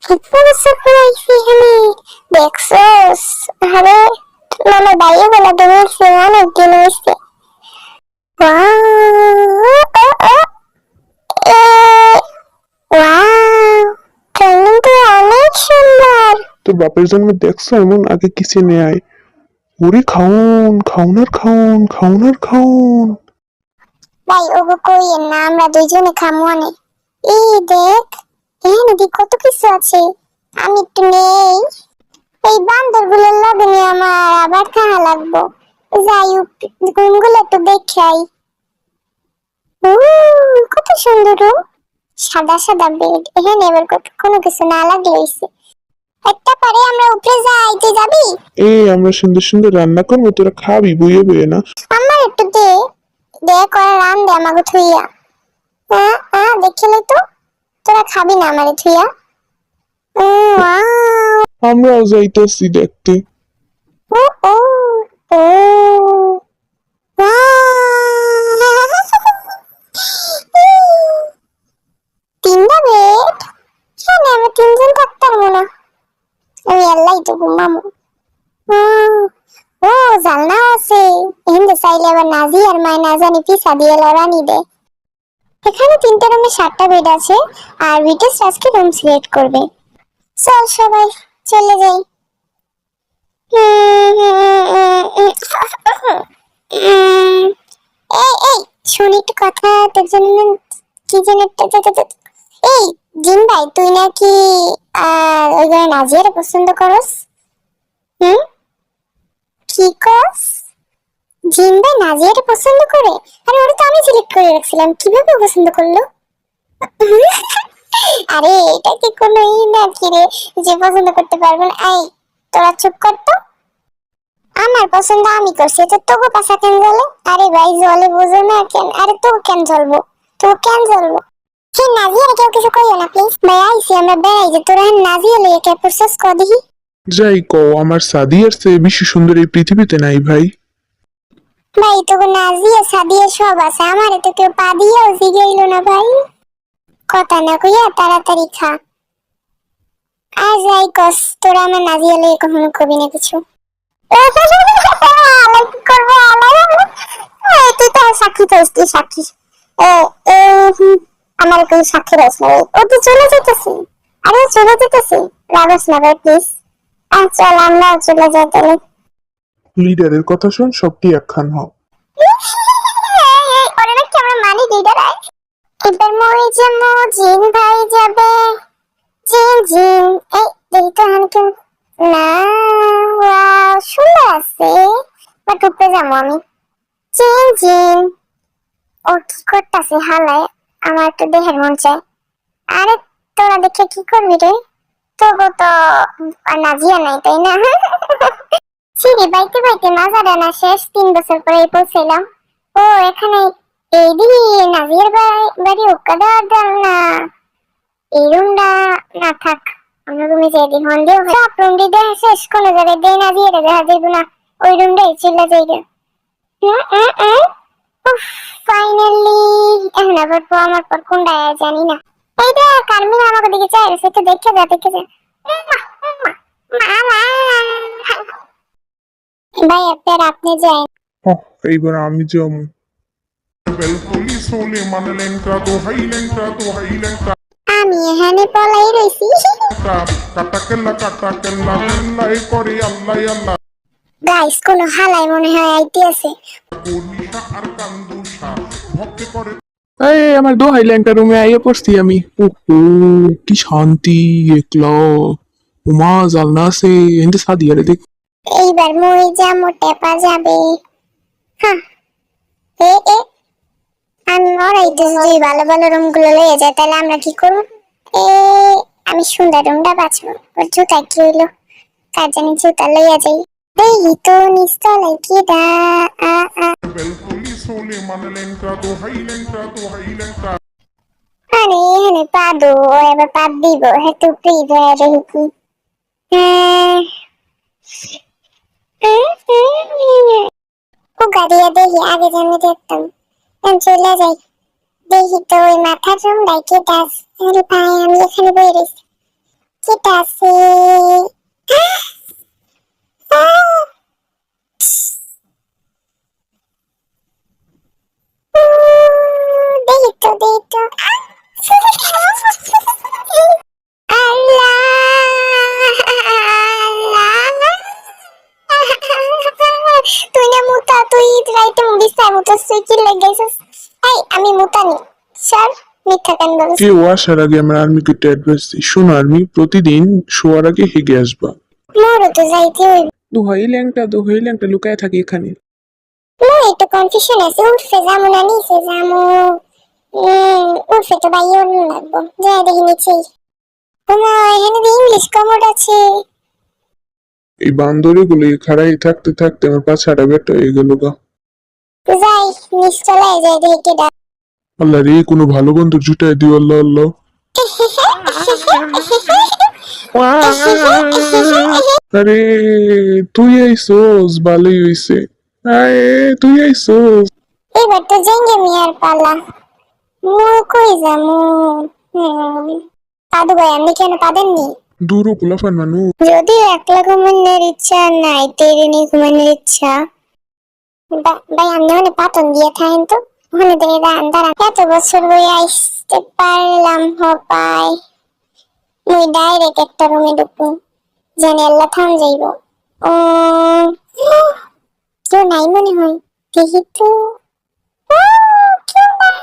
পুরো সারপ্রাইজ এখানে দেখছস। আরে মামা বাইরে বলা দেখছে অনেক দিন হয়েছে। অনেক সুন্দর। তোর বাপের জন্মে দেখছো এমন আগে কিসে নিয়ে আয়। ওরে খাউন খাউন আর খাউন খাউন আর খাউন। ভাই ওগো কইয়েন না, আমরা দুইজনে খামু অনেক। এই দেখ এখানে দেখ কত কিছু আছে, আমি একটু নেই। এই বান্দর গুলোর লগে নিয়ে আমার আবার খাওয়া লাগবো। যাই হোক ঘুমগুলো একটু দেখাই। কত সুন্দর রুম, সাদা সাদা বেড। এখানে এবার কোনো কিছু না লাগলে হইছে। একটা পারে আমরা উপরে যাই, তুই যাবি? আমরা সুন্দর সুন্দর রান্না করবো, তোরা খাবি বইয়ে বইয়ে না। আমার একটু দে, দেখ ওরা রান দে আমাকে থুইয়া। দেখলে তো তোরা খাবি না আমারে থুইয়া। আমরাও যাইতেছি দেখতে। ও ও ও তিনটা বেড, এখানে আমরা তিনজন থাকতে পারবো না। আমি আল্লাহ তো ঘুমামো। ও জানলা আছে, এখানে চাইলে আবার নাজি আর মায় না জানি পিছা দিয়ে লড়ানি দে। এখানে তিনটা রুমে 7টা বেড আছে, আর বিটেস আজকে রুম সিলেক্ট করবে। চল সবাই চলে যাই। এই শুনি একটু কথা, তোর জন্য কি যেন এই জিন ভাই, তুই নাকি ওই গায়ে নাজিয়ারে পছন্দ করস? কি কস? জিন ভাই নাজিয়ারে পছন্দ করে? আরে ওটা তো আমি সিলেক্ট করে রাখছিলাম, কিভাবে পছন্দ করলো? আরে এটা কি কোনো নাকি রে যে পছন্দ করতে পারবে না? এই তোরা চুপ কর তো। আমার পছন্দ আমি করছি, তো তোকে পাশা কেন জ্বলে? আরে ভাই জলে বুঝো না কেন? আরে তো কেন জ্বলবো, তো কেন জ্বলবো? সে নাজিয়ারে কেউ কিছু কইও না প্লিজ। ভাই আইসি আমরা বেড়াই, যে তোরা নাজিয়া লইয়া কে প্রসেস কর দেখি। যাই কও, আমার সাদিয়ার চেয়ে বেশি সুন্দর এই পৃথিবীতে নাই ভাই। ভাই তোকে নাজিয়া সাদিয়া সব আছে, আমারে তো কেউ পা দিয়েও জিগাইলো না ভাই। কথা না কইয়া তাড়াতাড়ি খা। আর যাই কস, তোরা আমার নাজিয়া লইয়া কখনো কবি না কিছু। তুই তো সাক্ষী থাকস, তুই সাক্ষী। আমার কোনো সাক্ষী রাখস না, ও তো চলে যেতেছে। আরে চলে যেতেছে, রাগস না ভাই প্লিজ। চল আমরা চলে যাই তাহলে। লিডারের কথা শোন, সবটি একখান হও। ওরা নাকি আমরা মানি লিডার। এবার মই যে জিন ভাই যাবে। জিন জিন এই দেখি তো হানকে না। ওয়াও সুন্দর আছে, বাট উপরে যাবো আমি। জিন জিন ও কি করতেছে হালায়, আমার তো দেহের মন চায়। আরে তোরা দেখে কি করবি রে? তোগো তো নাজিয়া নাই তাই না? সিঁড়ি বাইতে বাইতে মাজারে না শেষ 3 বছর পরে পৌঁছলাম। ও এখানে এই দিদি নাজিয়ার বাড়ি ওকা দেওয়ার না। এই রুমটা না থাক, আমরা রুমে যাই দিই। হন দিয়ে সব রুম দিয়ে দেখা শেষ, কোনো জায়গায় দেয় না দিয়ে দেখা যাইব না, ওই রুমটাই চলে যাইবে। ফাইনালি এখন আবার আমার পর কোনটা জানি না। এই দেখ কারমিন আমাকে দিকে চাই, সেটা দেখে যা দেখে যা। ভাই আপনার আপনি যাই। এইবার আমি যাবো। আমি এখানে পলাই রইছি। গাইস কোন হালাই মনে হয় আইতে আছে। এই আমার দোহাই ল্যাংটা রুমে আইয়ে পড়ছি আমি। ওহো কি শান্তি, একলা। উমা জালনা আছে, এনতে সাদিয়ারে দেখ। এইবার মই যা মোটে পা যাবে। হ্যাঁ এ এ আমি মরাই তো, যদি ভালো ভালো রুম গুলো লয়ে যায় তাহলে আমরা কি করবো? এ আমি সুন্দর রুমটা বাঁচবো। ওর জুতা কি হইলো, কার জানি জুতা লইয়া যাই। দেখি তো নিস্তলে কি দা আরে এখানে পা দো, ও এবার পা দিব। হ্যাঁ তো প্লিজ দেখি কি। ও গাড়িয়া দেখি আগে জানি দেখতাম, চলে যাই। দেখি তো ওই মাথার রুম ডাইকে দাস। আরে ভাই আমি এখানে বই রয়েছি। কেটা আছে দেখি তো আল্লাহ তুই না মুতা তুই রাইতে মুড়ি চাই মুতা তুই কি লেগেছিস এই আমি মুতা নি স্যার মিথ্যা কেন বলছিস কেউ আসার আগে আমার আর্মিকে একটা অ্যাডভাইস দিই, শোনো আর্মি, প্রতিদিন শোয়ার আগে হেগে আসবা। মোরও তো যাইতে হইব দোহাই ল্যাংটা লুকায় থাকি এখানে। মোর একটু কনফিউশন আছে উঠছে যামু না নিচে যামু উঠছে তো বাইরে লাগবো যাই দেখি নিচেই ওমা এখানে তো ইংলিশ কমোড আছে এই বান্দরে গুলো খাড়াই থাকতে থাকতে আমার পাছাটা বেটা হয়ে গেল গা। যাই নিচতলায় যাই দেখি কেডা আল্লাহ রে, কোনো ভালো বন্ধু জুটাই দিও আল্লাহ আল্লাহ। আরে তুই আইসোস, ভালোই হইছে। আরে তুই আইসোস। এবার তো জেঙ্গে মিয়ার পালা মুই কই যামু পাদু ভাই আপনি কেন পাবেননি দূরও পোলাফান মানুষ। যদিও একলা ঘুমানোর ইচ্ছা নাই তেরে ঘুমানোর ইচ্ছা ভাই আপনি ওখানে পাতন দিয়ে থাকেন তো ওখানে দেখে দাঁড়ান এত বছর বই আসতে পারলাম হপায় মুই ডাইরেক্ট একটা রুমে ঢুকবো জানি আল্লাহ থাম যাইব ও কেউ নাই মনে হয় দেখি তো কেউ নাই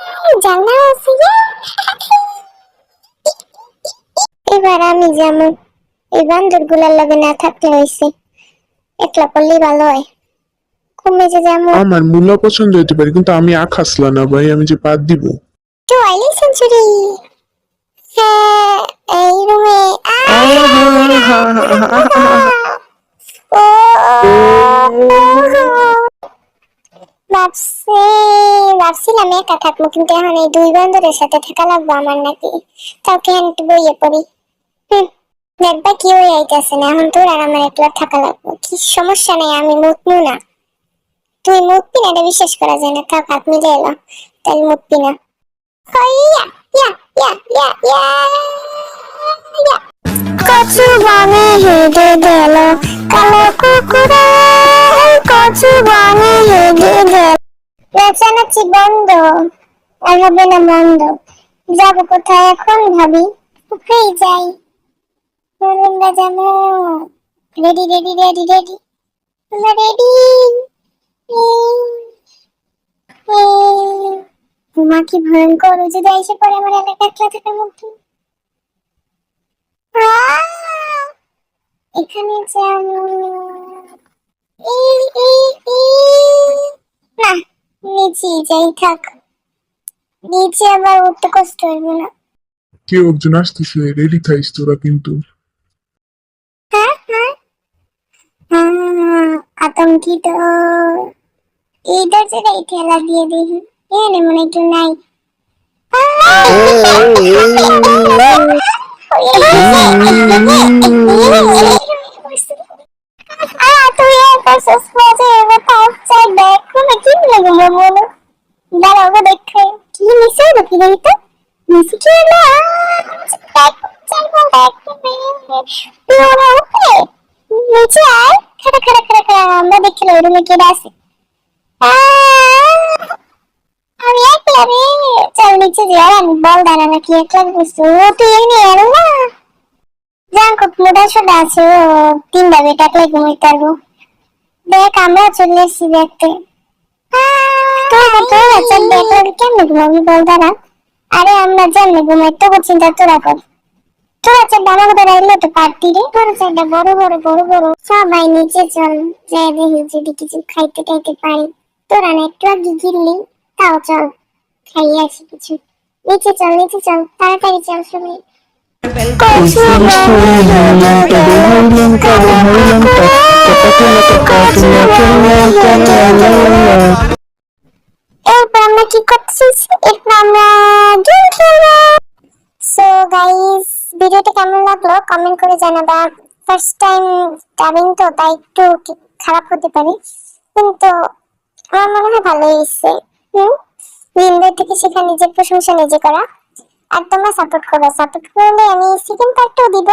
জানা আছে এবার আমি যেমন এই বান্দর গুলার লগে না থাকতে হয়েছে একলা করলেই ভালো হয় কমে যে যেমন আমার মুলা পছন্দ হইতে পারে, কিন্তু আমি আখাসলা না ভাই, আমি যে পাত দিব। তো আইলি সেঞ্চুরি হ্যাঁ এই রুমে ভাবছিলাম একা থাকবো কিন্তু এখন এই দুই বান্ধবের সাথে থাকা লাগবো আমার নাকি কাউকে একটু বইয়ে পড়ি দেখবা কি হয়ে আইতেছে না এখন তোর আর আমার একলা থাকা লাগবো কি সমস্যা নেই আমি মুতনু না তুই মুতবি না এটা বিশ্বাস করা যায় না থাক হাত মিলে এলো তাই মুতবি না কচু বনে হেগে গেল কালো কুকুরে কচু বনে হেগে গেল নাচানাচি বন্ধ আর হবে না মন্দ যাবো কোথায় এখন ভাবি ওকেই যাই বলুনরা যাবো রেডি রেডি রেডি রেডি আমরা রেডি মা কি ভয়ঙ্কর যদি এসে পড়ে আমার এলাকা একলা থাকার মধ্যে এখানে যাবো না নিচে যাই থাক নিচে আবার উঠতে কষ্ট হইব না কেউ একজন আসতেছে, রেডি থাইস তোরা কিন্তু। হ্যাঁ হ্যাঁ আতঙ্কিত এই দরজাটাই ঠেলা দিয়ে দেখি এখানে মনে একটু নাই তুই দাঁড়াও দেখে কি মিশে নাকি দেখি তো মিশে কি হলো নিচে আয় খাড়া খাড়া খাড়া খাড়া আমরা দেখছিল ওই রুমে কেটে আসে আমি একলা রে চল নিচে যাই আমি বল দাঁড়া নাকি একলা বুঝছো তুই এমনি এলো না জাঙ্কুক মোটা সোটা আছে ও তিনটা বেটা একলাই ঘুমাইতে পারবো দেখ আমরা চলে এসেছি দেখতে কেমনে ঘুমাবি বল দাঁড়া আরে আমরা জানলে ঘুমাই তবু চিন্তা তোরা কর তোরা চারটা আমার কথা রাখলে তো পারতি রে তোরা চারটা বড় বড় বড় বড় সবাই নিচে চল যাই দেখি যদি কিছু খাইতে টাইতে পারি তোরা না একটু আগে গিরলি তাও চল খাইয়ে আসি কিছু নিচে চল তাড়াতাড়ি চল সবাই এরপর আমরা কি করতেছি এরপর আমরা গেম খেলবো সো গাইস ভিডিওটা কেমন লাগলো কমেন্ট করে জানাবা ফার্স্ট টাইম ডাবিং তো তাই একটু খারাপ হতে পারে কিন্তু আমার মনে হয় ভালো হয়েছে ভিডিও থেকে শেখা নিজের প্রশংসা নিজে করা আর তোমরা সাপোর্ট করলে আমি সেকেন্ড পার্টও দিব